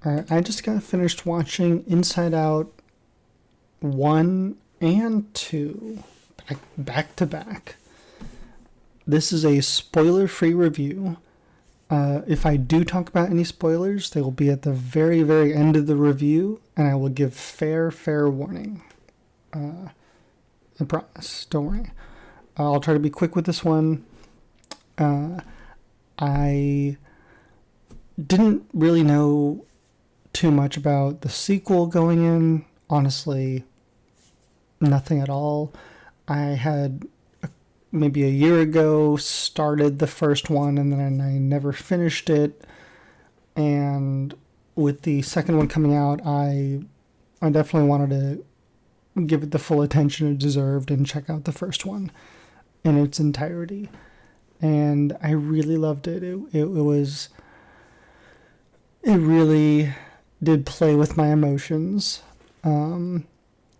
I just got finished watching Inside Out 1 and 2 back to back. This is a spoiler-free review. If I do talk about any spoilers, they will be at the very, very end of the review, and I will give fair warning. I promise. Don't worry. I'll try to be quick with this one. I didn't really know too much about the sequel going in. Honestly, nothing at all. I had maybe a year ago started the first one, and then I never finished it. And with the second one coming out, I definitely wanted to give it the full attention it deserved and check out the first one in its entirety. And I really loved it. It really did play with my emotions.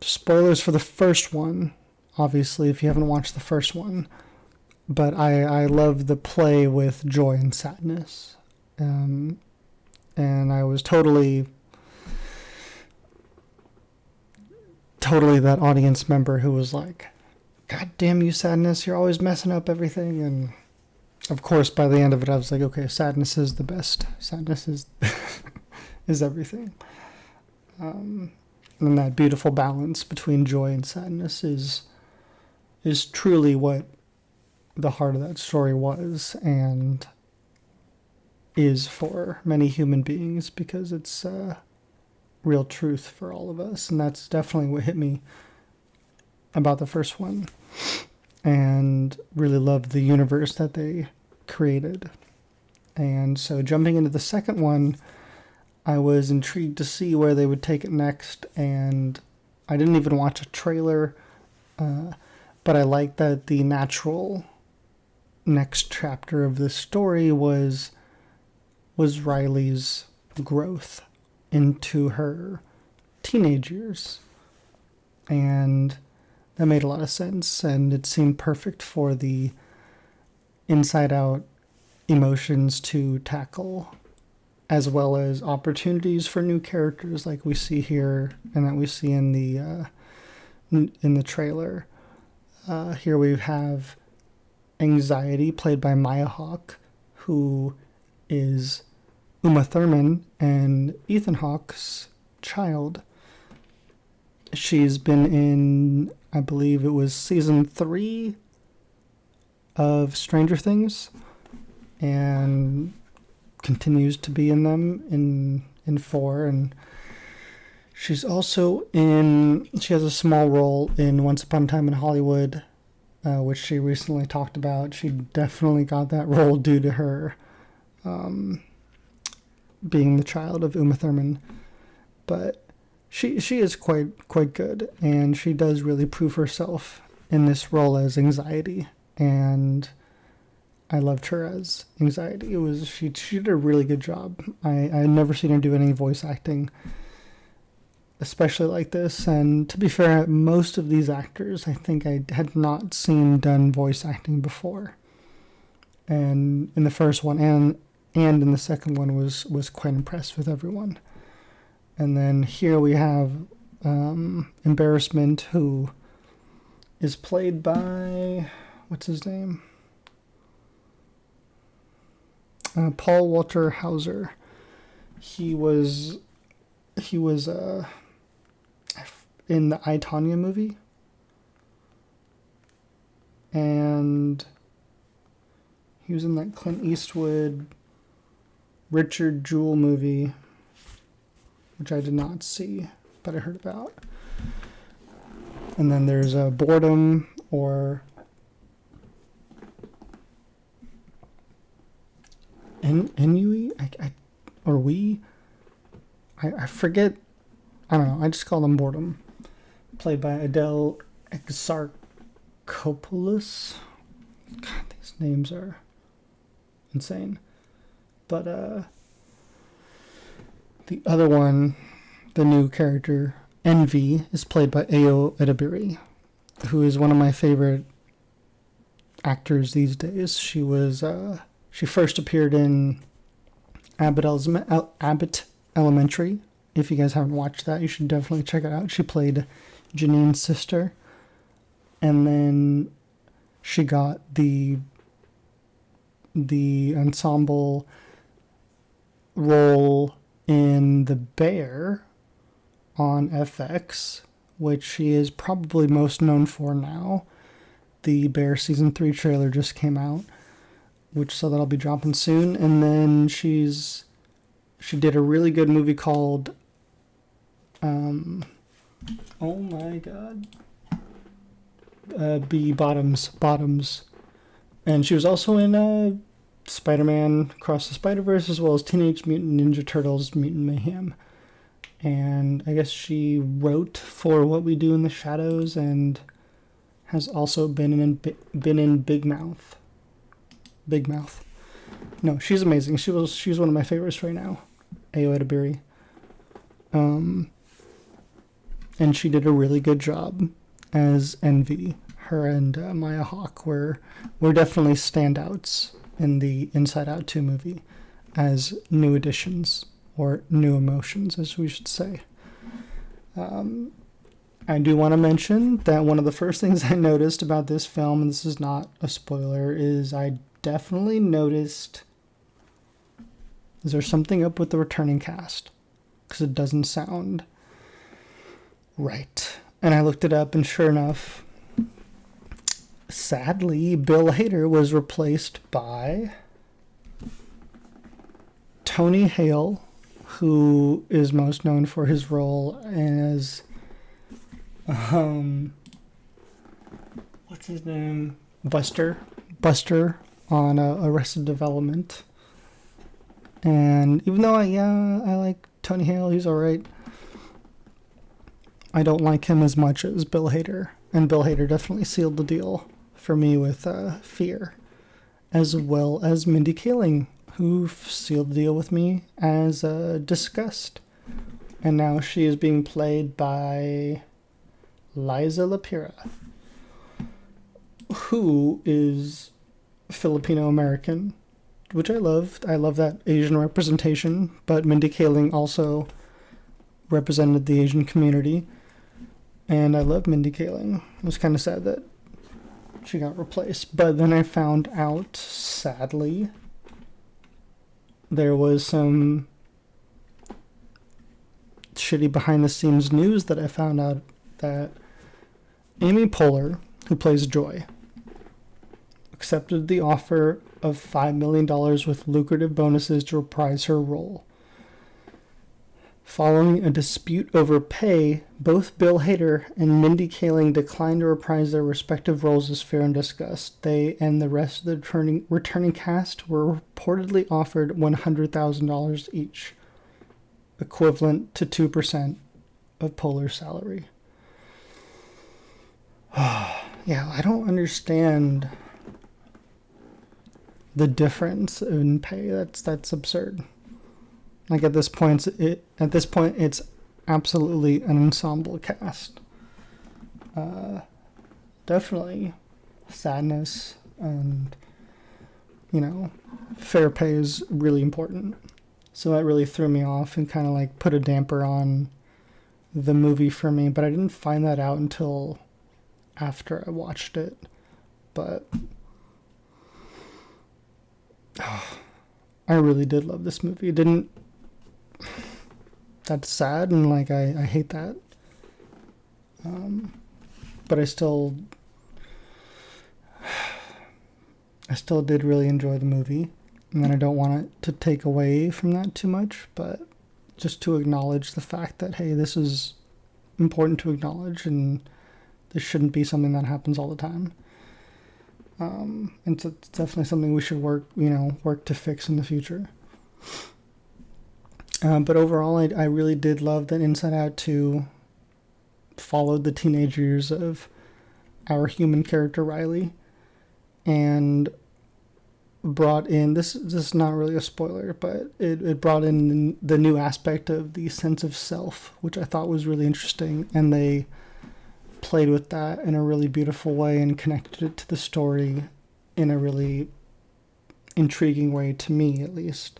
Spoilers for the first one, obviously, if you haven't watched the first one. But I love the play with joy and sadness. And I was totally that audience member who was like, God damn you, sadness, you're always messing up everything. And of course, by the end of it, I was like, okay, sadness is the best. Sadness is is everything. And that beautiful balance between joy and sadness is truly what the heart of that story was and is for many human beings, because it's real truth for all of us. And that's definitely what hit me about the first one, and really loved the universe that they created. And so jumping into the second one, I was intrigued to see where they would take it next, and I didn't even watch a trailer, but I liked that the natural next chapter of this story was Riley's growth into her teenage years. And that made a lot of sense, and it seemed perfect for the Inside Out emotions to tackle, as well as opportunities for new characters like we see here and that we see in the trailer. Here we have Anxiety, played by Maya Hawke, who is Uma Thurman and Ethan Hawke's child. She's been in, I believe it was season 3 of Stranger Things, and continues to be in them in 4. And she's also she has a small role in Once Upon a Time in Hollywood, which she recently talked about. She definitely got that role due to her being the child of Uma Thurman. But she is quite good, and she does really prove herself in this role as Anxiety, and I loved her as Anxiety. She did a really good job. I had never seen her do any voice acting, especially like this. And to be fair, most of these actors I think I had not seen done voice acting before. And in the first one and in the second one was quite impressed with everyone. And then here we have Embarrassment, who is played by, what's his name? Paul Walter Hauser. He was in the I, Tonya movie, and he was in that Clint Eastwood Richard Jewell movie, which I did not see, but I heard about. And then there's Boredom, or Ennui, or We. I forget. I don't know. I just call them Boredom. Played by Adele Exarchopoulos. God, these names are insane. But the other one, the new character, Envy, is played by Ayo Edebiri, who is one of my favorite actors these days. She first appeared in Abbott Elementary. If you guys haven't watched that, you should definitely check it out. She played Janine's sister. And then she got the ensemble role in The Bear on FX, which she is probably most known for now. The Bear season 3 trailer just came out, so that'll be dropping soon. And then she did a really good movie called oh my god, Bottoms, and she was also in Spider-Man Across the Spider-Verse, as well as Teenage Mutant Ninja Turtles Mutant Mayhem. And I guess she wrote for What We Do in the Shadows, and has also been in Big Mouth. No, she's amazing. She's one of my favorites right now, Ayo Edebiri. And she did a really good job as Envy. Her and Maya Hawke were definitely standouts in the Inside Out 2 movie as new additions, or new emotions, as we should say. I do want to mention that one of the first things I noticed about this film, and this is not a spoiler, is I definitely noticed, is there something up with the returning cast? Because it doesn't sound right. And I looked it up, and sure enough, sadly, Bill Hader was replaced by Tony Hale, who is most known for his role as what's his name? Buster on Arrested Development. And even though I like Tony Hale, he's alright, I don't like him as much as Bill Hader. And Bill Hader definitely sealed the deal for me with Fear, as well as Mindy Kaling, who sealed the deal with me as Disgust. And now she is being played by Liza Lapira, who is Filipino American, which I loved. I love that Asian representation, but Mindy Kaling also represented the Asian community, and I love Mindy Kaling. It was kind of sad that she got replaced, but then I found out, sadly, there was some shitty behind-the-scenes news that I found out that Amy Poehler, who plays Joy, accepted the offer of $5 million with lucrative bonuses to reprise her role. Following a dispute over pay, both Bill Hader and Mindy Kaling declined to reprise their respective roles as Fear and Disgust. They and the rest of the returning cast were reportedly offered $100,000 each, equivalent to 2% of Poehler's salary. Yeah, I don't understand the difference in pay. That's absurd. Like at this point, it's absolutely an ensemble cast. Definitely sadness, and fair pay is really important. So that really threw me off and kind of like put a damper on the movie for me. But I didn't find that out until after I watched it. But I really did love this movie. That's sad, and like I hate that. But I still did really enjoy the movie, and I don't want it to take away from that too much, but just to acknowledge the fact that, hey, this is important to acknowledge, and this shouldn't be something that happens all the time. And so it's definitely something we should work to fix in the future. But overall, I really did love that Inside Out 2 followed the teenage years of our human character Riley, and brought in, this is not really a spoiler, but it brought in the new aspect of the sense of self, which I thought was really interesting, and they played with that in a really beautiful way and connected it to the story in a really intriguing way, to me at least.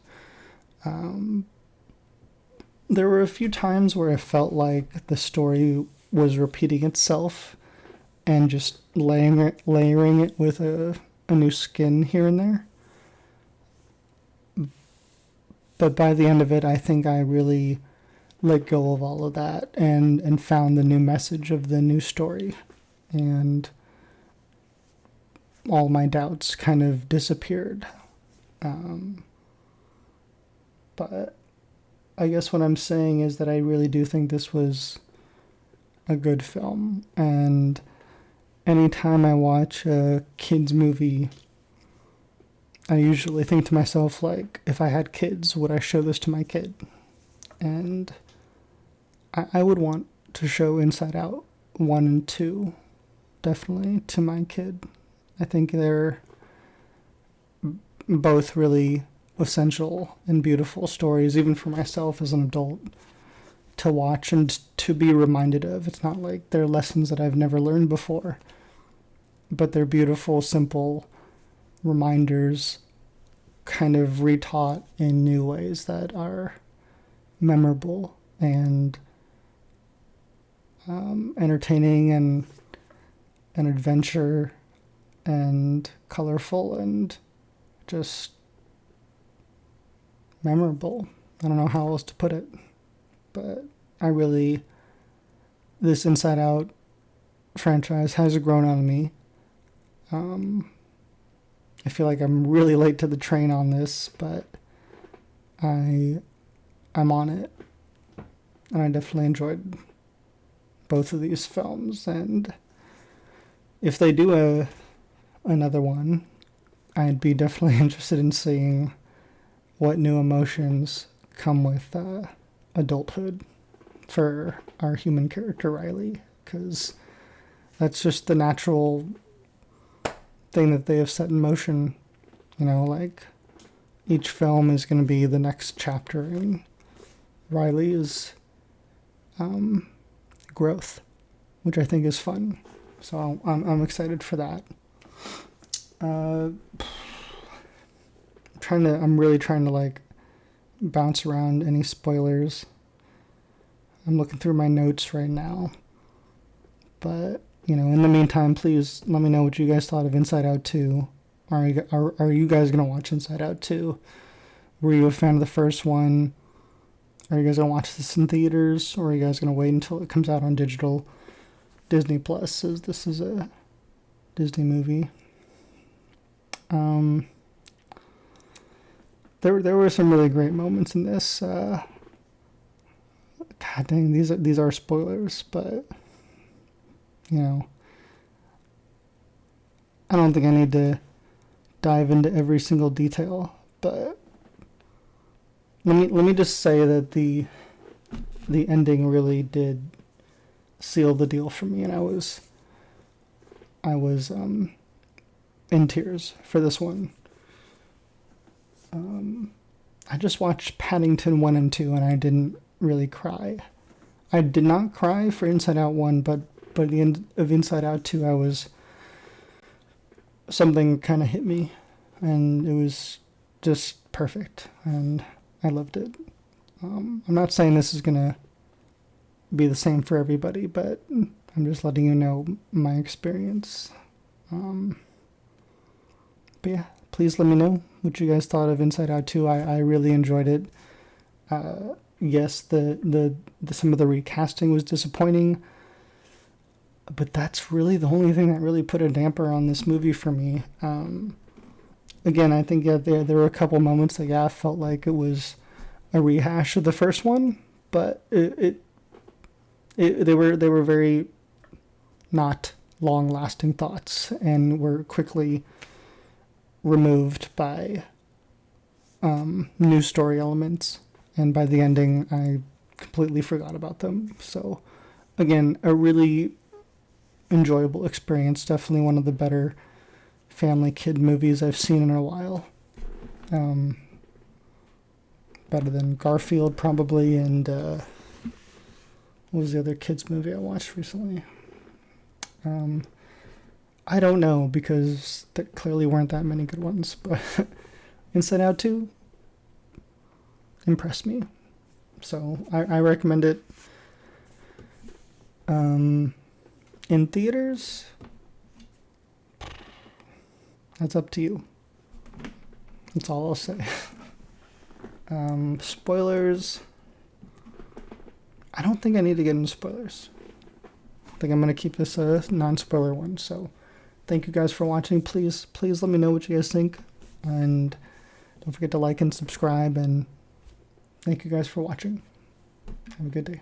there were a few times where I felt like the story was repeating itself and just layering it with a new skin here and there. But by the end of it, I think I really let go of all of that and found the new message of the new story. And all my doubts kind of disappeared. But I guess what I'm saying is that I really do think this was a good film. And anytime I watch a kids movie, I usually think to myself, like, if I had kids, would I show this to my kid? And I would want to show Inside Out 1 and 2, definitely, to my kid. I think they're both really essential and beautiful stories, even for myself as an adult, to watch and to be reminded of. It's not like they're lessons that I've never learned before, but they're beautiful, simple reminders, kind of retaught in new ways that are memorable and entertaining and an adventure and colorful and just memorable. I don't know how else to put it, but this Inside Out franchise has grown on me. I feel like I'm really late to the train on this, but I'm on it, and I definitely enjoyed both of these films. And if they do another one, I'd be definitely interested in seeing what new emotions come with adulthood for our human character Riley, because that's just the natural thing that they have set in motion. Like, each film is going to be the next chapter in Riley's growth, which I think is fun. So I'm excited for that. I'm really trying to like bounce around any spoilers. I'm looking through my notes right now, but in the meantime, please let me know what you guys thought of Inside Out 2. Are you guys gonna watch Inside Out 2? Were you a fan of the first one? Are you guys gonna watch this in theaters, or are you guys gonna wait until it comes out on digital? Disney Plus says this is a Disney movie. There were some really great moments in this. God dang, these are spoilers, but I don't think I need to dive into every single detail, but let me just say that the ending really did seal the deal for me, and I was in tears for this one. I just watched Paddington 1 and 2, and I didn't really cry. I did not cry for Inside Out 1, but at the end of Inside Out 2, something kind of hit me, and it was just perfect, and I loved it. I'm not saying this is going to be the same for everybody, but I'm just letting you know my experience. But yeah, please let me know what you guys thought of Inside Out 2. I really enjoyed it. Yes, the some of the recasting was disappointing, but that's really the only thing that really put a damper on this movie for me. Again, I think there were a couple moments that I felt like it was a rehash of the first one, but they were very not long-lasting thoughts and were quickly removed by new story elements, and by the ending I completely forgot about them. So again, a really enjoyable experience, definitely one of the better family kid movies I've seen in a while. Better than Garfield probably, and what was the other kids movie I watched recently? I don't know, because there clearly weren't that many good ones, but Inside Out 2 impressed me. So I recommend it. In theaters, that's up to you. That's all I'll say. Spoilers. I don't think I need to get into spoilers. I think I'm going to keep this a non-spoiler one. So thank you guys for watching. Please let me know what you guys think. And don't forget to like and subscribe. And thank you guys for watching. Have a good day.